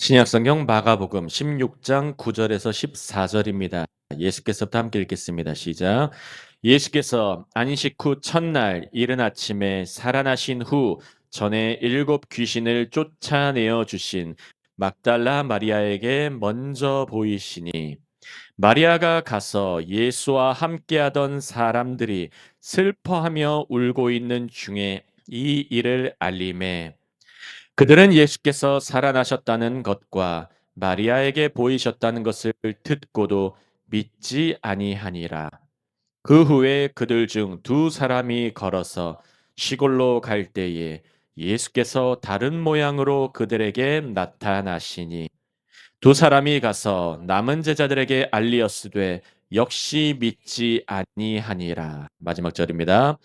신약성경 마가복음 16장 9절에서 14절입니다. 예수께서부터 함께 읽겠습니다. 시작. 예수께서 안식 후 첫날 이른 아침에 살아나신 후 전에 7 귀신을 쫓아내어 주신 막달라 마리아에게 먼저 보이시니 마리아가 가서 예수와 함께하던 사람들이 슬퍼하며 울고 있는 중에 이 일을 알림해 그들은 예수께서 살아나셨다는 것과 마리아에게 보이셨다는 것을 듣고도 믿지 아니하니라. 그 후에 그들 중 2 사람이 걸어서 시골로 갈 때에 예수께서 다른 모양으로 그들에게 나타나시니 2 사람이 가서 남은 제자들에게 알리었으되 역시 믿지 아니하니라. 마지막 절입니다.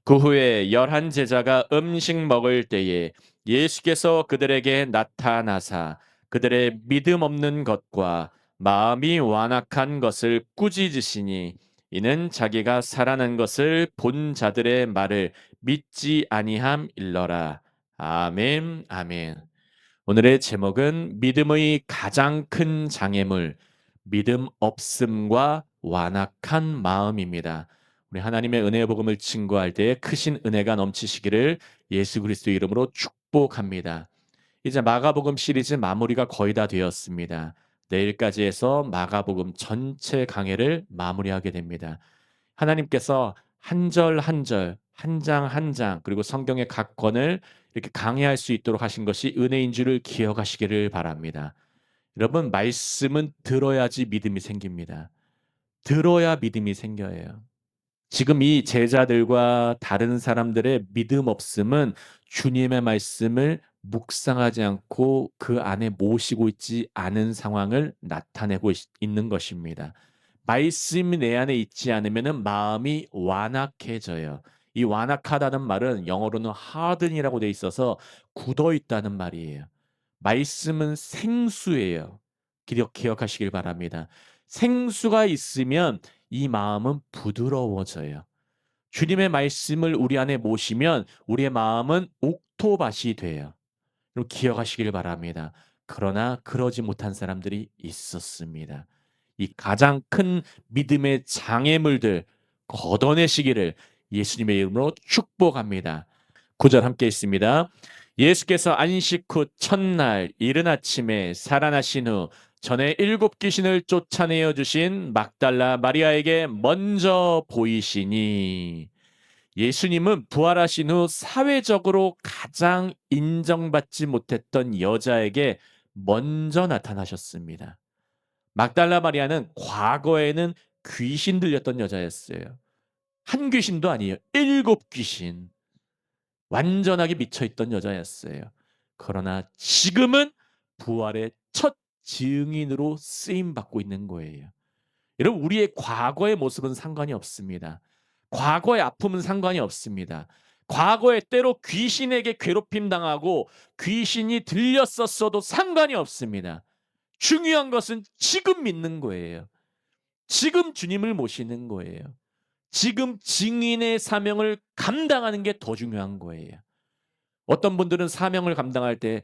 그 후에 11 제자가 음식 먹을 때에 예수께서 그들에게 나타나사 그들의 믿음 없는 것과 마음이 완악한 것을 꾸짖으시니 이는 자기가 살아난 것을 본 자들의 말을 믿지 아니함일러라. 아멘, 아멘. 오늘의 제목은 믿음의 가장 큰 장애물, 믿음 없음과 완악한 마음입니다. 우리 하나님의 은혜의 복음을 증거할 때에 크신 은혜가 넘치시기를 예수 그리스도 이름으로 축복합니다. 이제 마가복음 시리즈 마무리가 거의 다 되었습니다. 내일까지 해서 마가복음 전체 강해를 마무리하게 됩니다. 하나님께서 한 절 한 절, 한 장 한 장, 그리고 성경의 각 권을 이렇게 강해할 수 있도록 하신 것이 은혜인 줄을 기억하시기를 바랍니다. 여러분, 말씀은 들어야지 믿음이 생깁니다. 들어야 믿음이 생겨요. 지금 이 제자들과 다른 사람들의 믿음 없음은 주님의 말씀을 묵상하지 않고 그 안에 모시고 있지 않은 상황을 나타내고 있는 것입니다. 말씀이 내 안에 있지 않으면 마음이 완악해져요. 이 완악하다는 말은 영어로는 harden이라고 돼 있어서 굳어 있다는 말이에요. 말씀은 생수예요. 기억하시길 바랍니다. 생수가 있으면 이 마음은 부드러워져요. 주님의 말씀을 우리 안에 모시면 우리의 마음은 옥토밭이 돼요. 여러분 기억하시길 바랍니다. 그러나 그러지 못한 사람들이 있었습니다. 이 가장 큰 믿음의 장애물들 걷어내시기를 예수님의 이름으로 축복합니다. 9절 함께 있습니다. 예수께서 안식 후 첫날 이른 아침에 살아나신 후 전에 7 귀신을 쫓아내어 주신 막달라 마리아에게 먼저 보이시니 예수님은 부활하신 후 사회적으로 가장 인정받지 못했던 여자에게 먼저 나타나셨습니다. 막달라 마리아는 과거에는 귀신 들렸던 여자였어요. 한 귀신도 아니에요. 7 귀신. 완전하게 미쳐있던 여자였어요. 그러나 지금은 부활의 첫 증인으로 쓰임받고 있는 거예요. 여러분 우리의 과거의 모습은 상관이 없습니다. 과거의 아픔은 상관이 없습니다. 과거에 때로 귀신에게 괴롭힘 당하고 귀신이 들렸었어도 상관이 없습니다. 중요한 것은 지금 믿는 거예요. 지금 주님을 모시는 거예요. 지금 증인의 사명을 감당하는 게 더 중요한 거예요. 어떤 분들은 사명을 감당할 때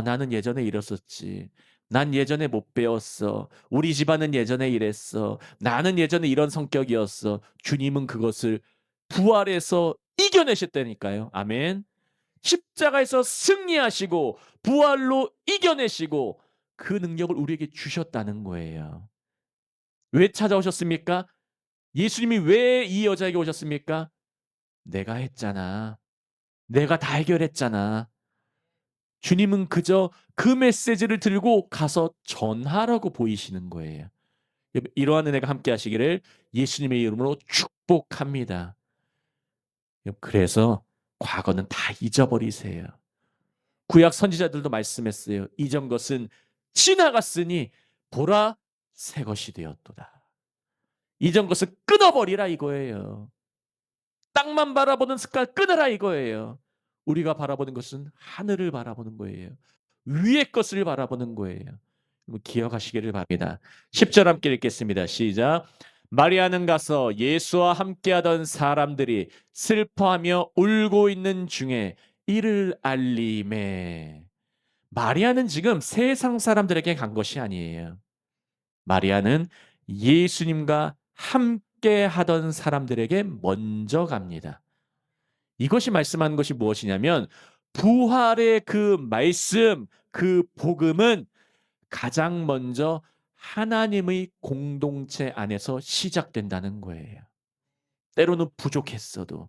나는 예전에 이랬었지. 난 예전에 못 배웠어. 우리 집안은 예전에 이랬어. 나는 예전에 이런 성격이었어." 주님은 그것을 부활해서 이겨내셨다니까요. 아멘. 십자가에서 승리하시고 부활로 이겨내시고 그 능력을 우리에게 주셨다는 거예요. 왜 찾아오셨습니까? 예수님이 왜 이 여자에게 오셨습니까? "내가 했잖아. 내가 다 해결했잖아." 주님은 그저 그 메시지를 들고 가서 전하라고 보이시는 거예요. 이러한 은혜가 함께 하시기를 예수님의 이름으로 축복합니다. 그래서 과거는 다 잊어버리세요. 구약 선지자들도 말씀했어요. "이전 것은 지나갔으니 보라 새 것이 되었도다." 이전 것을 끊어버리라 이거예요. 땅만 바라보는 습관 끊으라 이거예요. 우리가 바라보는 것은 하늘을 바라보는 거예요. 위의 것을 바라보는 거예요. 기억하시기를 바랍니다. 10절 함께 읽겠습니다. 시작. 마리아는 가서 예수와 함께하던 사람들이 슬퍼하며 울고 있는 중에 이를 알림해 마리아는 지금 세상 사람들에게 간 것이 아니에요. 마리아는 예수님과 함께 하던 사람들에게 먼저 갑니다. 이것이 말씀하는 것이 무엇이냐면 부활의 그 말씀, 그 복음은 가장 먼저 하나님의 공동체 안에서 시작된다는 거예요. 때로는 부족했어도,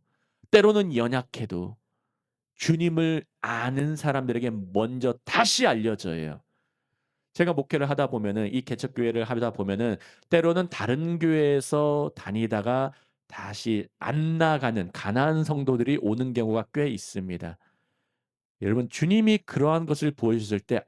때로는 연약해도 주님을 아는 사람들에게 먼저 다시 알려져요. 제가 목회를 하다 보면은 이 개척교회를 하다 보면은 때로는 다른 교회에서 다니다가 다시 안 나가는 가난한 성도들이 오는 경우가 꽤 있습니다. 여러분 주님이 그러한 것을 보여주실 때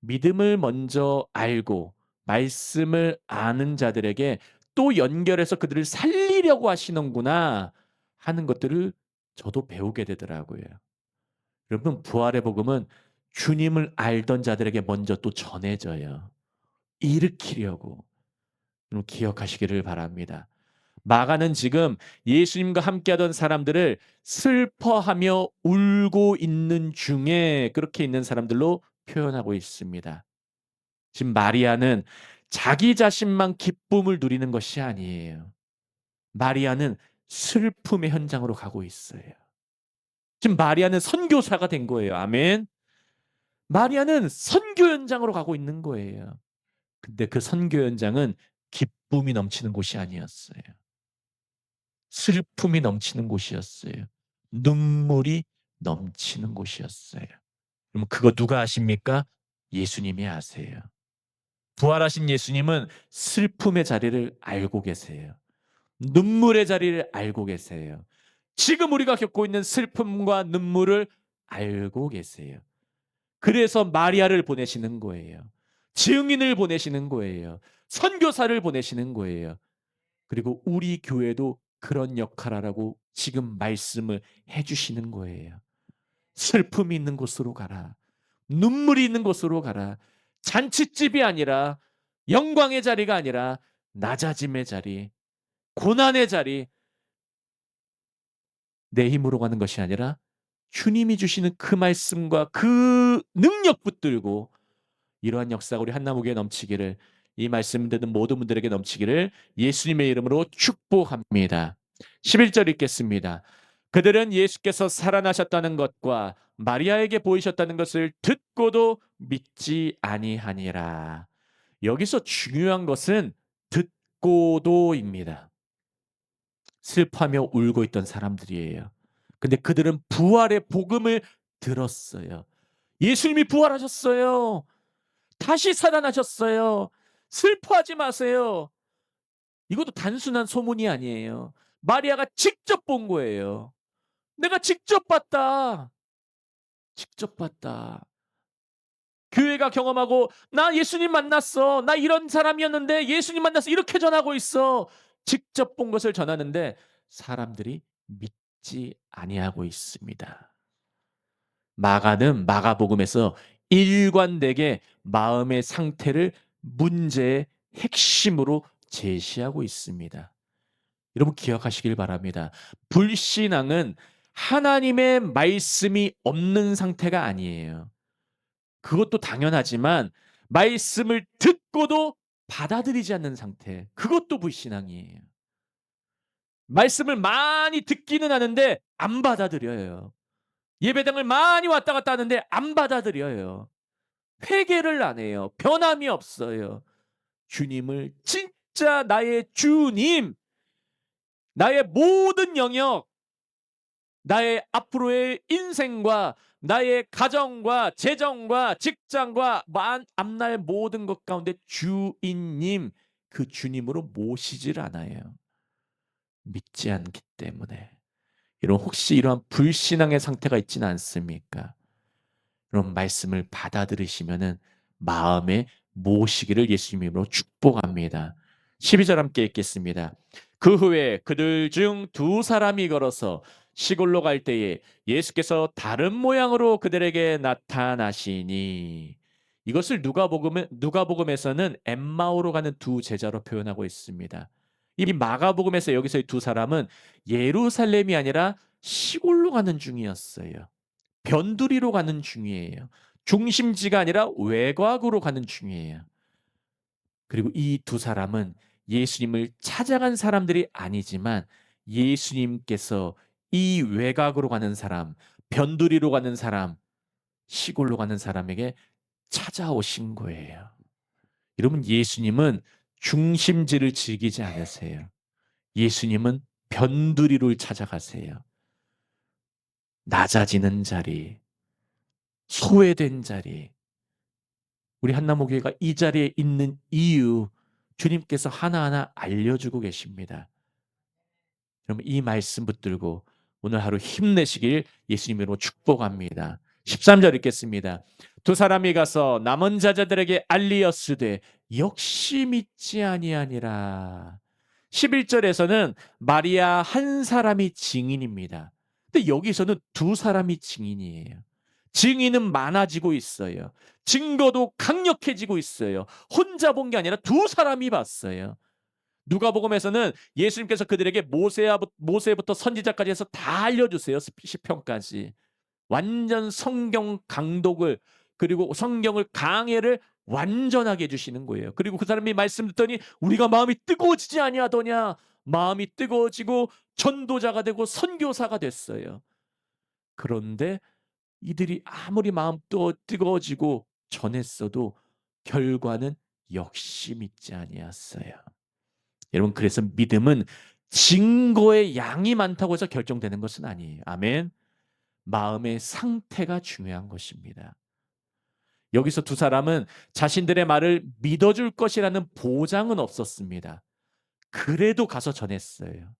믿음을 먼저 알고 말씀을 아는 자들에게 또 연결해서 그들을 살리려고 하시는구나 하는 것들을 저도 배우게 되더라고요. 여러분 부활의 복음은 주님을 알던 자들에게 먼저 또 전해져요. 일으키려고. 여러분 기억하시기를 바랍니다. 마가는 지금 예수님과 함께하던 사람들을 슬퍼하며 울고 있는 중에 그렇게 있는 사람들로 표현하고 있습니다. 지금 마리아는 자기 자신만 기쁨을 누리는 것이 아니에요. 마리아는 슬픔의 현장으로 가고 있어요. 지금 마리아는 선교사가 된 거예요. 아멘. 마리아는 선교 현장으로 가고 있는 거예요. 근데 그 선교 현장은 기쁨이 넘치는 곳이 아니었어요. 슬픔이 넘치는 곳이었어요. 눈물이 넘치는 곳이었어요. 그럼 그거 누가 아십니까? 예수님이 아세요. 부활하신 예수님은 슬픔의 자리를 알고 계세요. 눈물의 자리를 알고 계세요. 지금 우리가 겪고 있는 슬픔과 눈물을 알고 계세요. 그래서 마리아를 보내시는 거예요. 증인을 보내시는 거예요. 선교사를 보내시는 거예요. 그리고 우리 교회도 그런 역할하라고 지금 말씀을 해주시는 거예요. 슬픔이 있는 곳으로 가라. 눈물이 있는 곳으로 가라. 잔치집이 아니라 영광의 자리가 아니라 낮아짐의 자리, 고난의 자리, 내 힘으로 가는 것이 아니라 주님이 주시는 그 말씀과 그 능력 붙들고 이러한 역사가 우리 한나무교에 넘치기를 이 말씀 듣는 모든 분들에게 넘치기를 예수님의 이름으로 축복합니다. 11절 읽겠습니다. 그들은 예수께서 살아나셨다는 것과 마리아에게 보이셨다는 것을 듣고도 믿지 아니하니라. 여기서 중요한 것은 듣고도입니다. 슬퍼하며 울고 있던 사람들이에요. 근데 그들은 부활의 복음을 들었어요. 예수님이 부활하셨어요. 다시 살아나셨어요. 슬퍼하지 마세요. 이것도 단순한 소문이 아니에요. 마리아가 직접 본 거예요. 내가 직접 봤다. 직접 봤다. 교회가 경험하고 나 예수님 만났어. 나 이런 사람이었는데 예수님 만나서 이렇게 전하고 있어. 직접 본 것을 전하는데 사람들이 믿지 아니하고 있습니다. 마가는 마가복음에서 일관되게 마음의 상태를 문제의 핵심으로 제시하고 있습니다. 여러분 기억하시길 바랍니다. 불신앙은 하나님의 말씀이 없는 상태가 아니에요. 그것도 당연하지만 말씀을 듣고도 받아들이지 않는 상태. 그것도 불신앙이에요. 말씀을 많이 듣기는 하는데 안 받아들여요. 예배당을 많이 왔다 갔다 하는데 안 받아들여요. 회개를 안 해요. 변함이 없어요. 주님을 진짜 나의 주님, 나의 모든 영역, 나의 앞으로의 인생과 나의 가정과 재정과 직장과 앞날 모든 것 가운데 주인님, 그 주님으로 모시질 않아요. 믿지 않기 때문에. 혹시 이러한 불신앙의 상태가 있지는 않습니까? 그런 말씀을 받아들이시면은 마음에 모시기를 예수님 이름으로 축복합니다. 12절 함께 읽겠습니다. 그 후에 그들 중 두 사람이 걸어서 시골로 갈 때에 예수께서 다른 모양으로 그들에게 나타나시니 이것을 누가복음에서는 엠마오로 가는 두 제자로 표현하고 있습니다. 이 마가복음에서 여기서의 두 사람은 예루살렘이 아니라 시골로 가는 중이었어요. 변두리로 가는 중이에요. 중심지가 아니라 외곽으로 가는 중이에요. 그리고 이 두 사람은 예수님을 찾아간 사람들이 아니지만 예수님께서 이 외곽으로 가는 사람, 변두리로 가는 사람, 시골로 가는 사람에게 찾아오신 거예요. 여러분, 예수님은 중심지를 즐기지 않으세요. 예수님은 변두리를 찾아가세요. 낮아지는 자리, 소외된 자리. 우리 한나무교회가 이 자리에 있는 이유, 주님께서 하나하나 알려주고 계십니다. 여러분, 이 말씀 붙들고 오늘 하루 힘내시길 예수님으로 축복합니다. 13절 읽겠습니다. 두 사람이 가서 남은 자들에게 알리었으되 역시 믿지 아니하니라. 11절에서는 마리아 한 사람이 증인입니다. 근데 여기서는 두 사람이 증인이에요. 증인은 많아지고 있어요. 증거도 강력해지고 있어요. 혼자 본 게 아니라 두 사람이 봤어요. 누가복음에서는 예수님께서 그들에게 모세부터 선지자까지 해서 다 알려주세요. 시편까지. 완전 성경 강독을, 그리고 성경을 강해를 완전하게 해주시는 거예요. 그리고 그 사람이 말씀 듣더니 우리가 마음이 뜨거워지지 아니하더냐. 마음이 뜨거워지고 전도자가 되고 선교사가 됐어요. 그런데 이들이 아무리 마음 또 뜨거워지고 전했어도 결과는 역시 믿지 아니하였어요. 여러분, 그래서 믿음은 증거의 양이 많다고 해서 결정되는 것은 아니에요. 아멘. 마음의 상태가 중요한 것입니다. 여기서 두 사람은 자신들의 말을 믿어줄 것이라는 보장은 없었습니다. 그래도 가서 전했어요.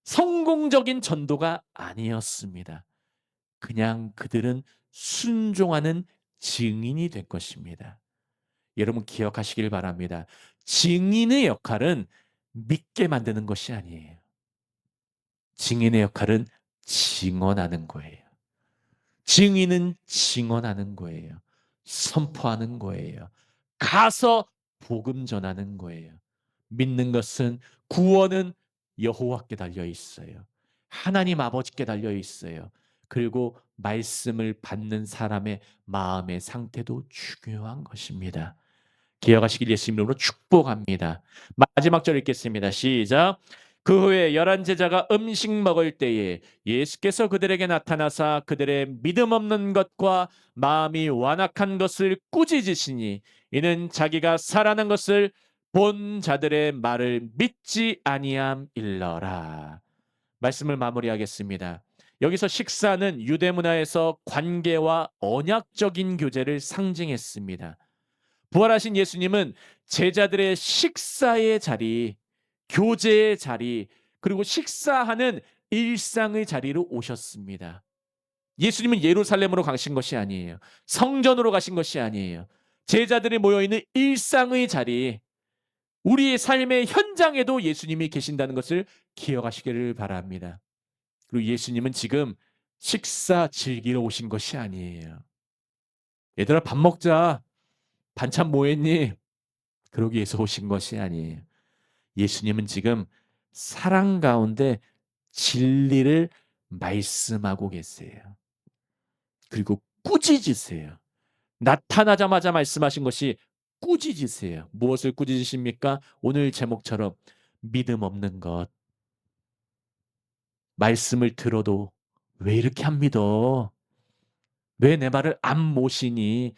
성공적인 전도가 아니었습니다. 그냥 그들은 순종하는 증인이 된 것입니다. 여러분, 기억하시길 바랍니다. 증인의 역할은 믿게 만드는 것이 아니에요. 증인의 역할은 증언하는 거예요. 증인은 증언하는 거예요. 선포하는 거예요. 가서 복음 전하는 거예요. 믿는 것은, 구원은 여호와께 달려 있어요. 하나님 아버지께 달려 있어요. 그리고 말씀을 받는 사람의 마음의 상태도 중요한 것입니다. 기억하시길 예수님 이름으로 축복합니다. 마지막 절 읽겠습니다. 시작. 그 후에 11 제자가 음식 먹을 때에 예수께서 그들에게 나타나사 그들의 믿음 없는 것과 마음이 완악한 것을 꾸짖으시니 이는 자기가 살아난 것을 본 자들의 말을 믿지 아니함일러라. 말씀을 마무리하겠습니다. 여기서 식사는 유대 문화에서 관계와 언약적인 교제를 상징했습니다. 부활하신 예수님은 제자들의 식사의 자리, 교제의 자리, 그리고 식사하는 일상의 자리로 오셨습니다. 예수님은 예루살렘으로 가신 것이 아니에요. 성전으로 가신 것이 아니에요. 제자들이 모여있는 일상의 자리, 우리의 삶의 현장에도 예수님이 계신다는 것을 기억하시기를 바랍니다. 그리고 예수님은 지금 식사 즐기러 오신 것이 아니에요. 얘들아, 밥 먹자. 반찬 뭐 했니? 그러기 위해서 오신 것이 아니에요. 예수님은 지금 사랑 가운데 진리를 말씀하고 계세요. 그리고 꾸짖으세요. 나타나자마자 말씀하신 것이 꾸짖으세요. 무엇을 꾸짖으십니까? 오늘 제목처럼 믿음 없는 것. 말씀을 들어도 왜 이렇게 안 믿어? 왜 내 말을 안 모시니?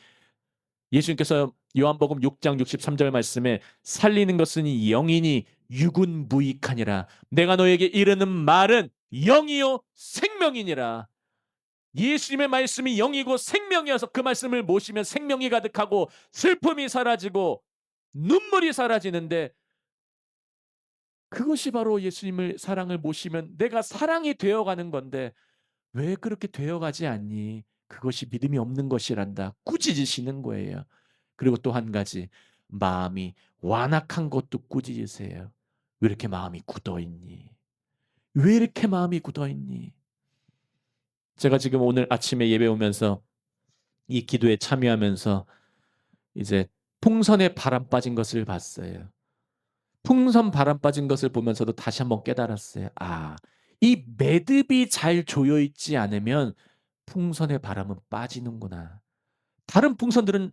예수님께서 요한복음 6장 63절 말씀에 살리는 것은 영이니 육은 무익하니라. 내가 너에게 이르는 말은 영이요 생명이니라. 예수님의 말씀이 영이고 생명이어서 그 말씀을 모시면 생명이 가득하고 슬픔이 사라지고 눈물이 사라지는데, 그것이 바로 예수님을 사랑을 모시면 내가 사랑이 되어가는 건데 왜 그렇게 되어가지 않니? 그것이 믿음이 없는 것이란다. 꾸짖으시는 거예요. 그리고 또 한 가지, 마음이 완악한 것도 꾸짖으세요. 왜 이렇게 마음이 굳어있니? 왜 이렇게 마음이 굳어있니? 제가 지금 오늘 아침에 예배 오면서 이 기도에 참여하면서 이제 풍선에 바람 빠진 것을 봤어요. 풍선 바람 빠진 것을 보면서도 다시 한번 깨달았어요. 아, 이 매듭이 잘 조여 있지 않으면 풍선의 바람은 빠지는구나. 다른 풍선들은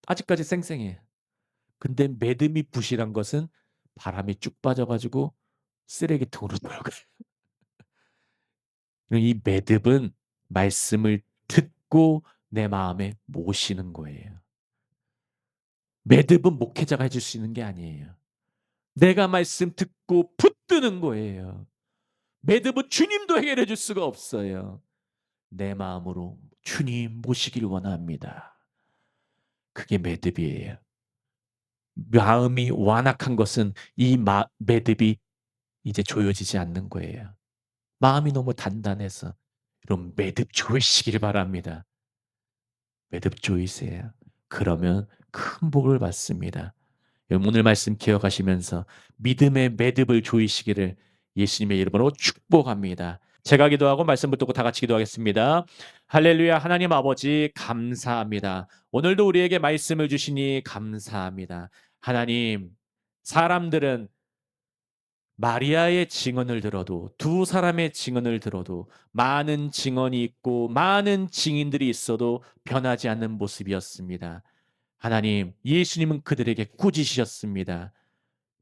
아직까지 쌩쌩해요. 근데 매듭이 부실한 것은 바람이 쭉 빠져 가지고 쓰레기통으로 들어가요. 이 매듭은 말씀을 듣고 내 마음에 모시는 거예요. 매듭은 목회자가 해줄 수 있는 게 아니에요. 내가 말씀 듣고 붙드는 거예요. 매듭은 주님도 해결해 줄 수가 없어요. 내 마음으로 주님 모시길 원합니다. 그게 매듭이에요. 마음이 완악한 것은 이 매듭이 이제 조여지지 않는 거예요. 마음이 너무 단단해서 여러분 매듭 조이시길 바랍니다. 매듭 조이세요. 그러면 큰 복을 받습니다. 여러분 오늘 말씀 기억하시면서 믿음의 매듭을 조이시기를 예수님의 이름으로 축복합니다. 제가 기도하고 말씀 붙들고 다 같이 기도하겠습니다. 할렐루야. 하나님 아버지 감사합니다. 오늘도 우리에게 말씀을 주시니 감사합니다. 하나님, 사람들은 마리아의 증언을 들어도, 두 사람의 증언을 들어도, 많은 증언이 있고 많은 증인들이 있어도 변하지 않는 모습이었습니다. 하나님, 예수님은 그들에게 꾸짖으셨습니다.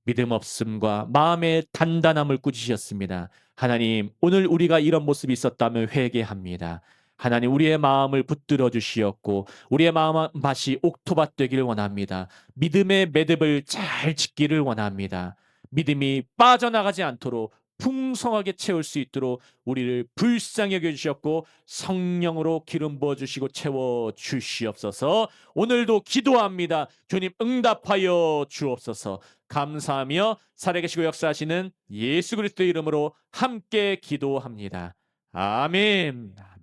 믿음 없음과 마음의 단단함을 꾸짖으셨습니다. 하나님, 오늘 우리가 이런 모습이 있었다면 회개합니다. 하나님, 우리의 마음을 붙들어 주시었고 우리의 마음밭이 옥토밭 되기를 원합니다. 믿음의 매듭을 잘 짓기를 원합니다. 믿음이 빠져나가지 않도록 풍성하게 채울 수 있도록 우리를 불쌍히 여겨 주셨고 성령으로 기름 부어 주시고 채워 주시옵소서. 오늘도 기도합니다. 주님 응답하여 주옵소서. 감사하며 살아계시고 역사하시는 예수 그리스도의 이름으로 함께 기도합니다. 아멘. 아멘.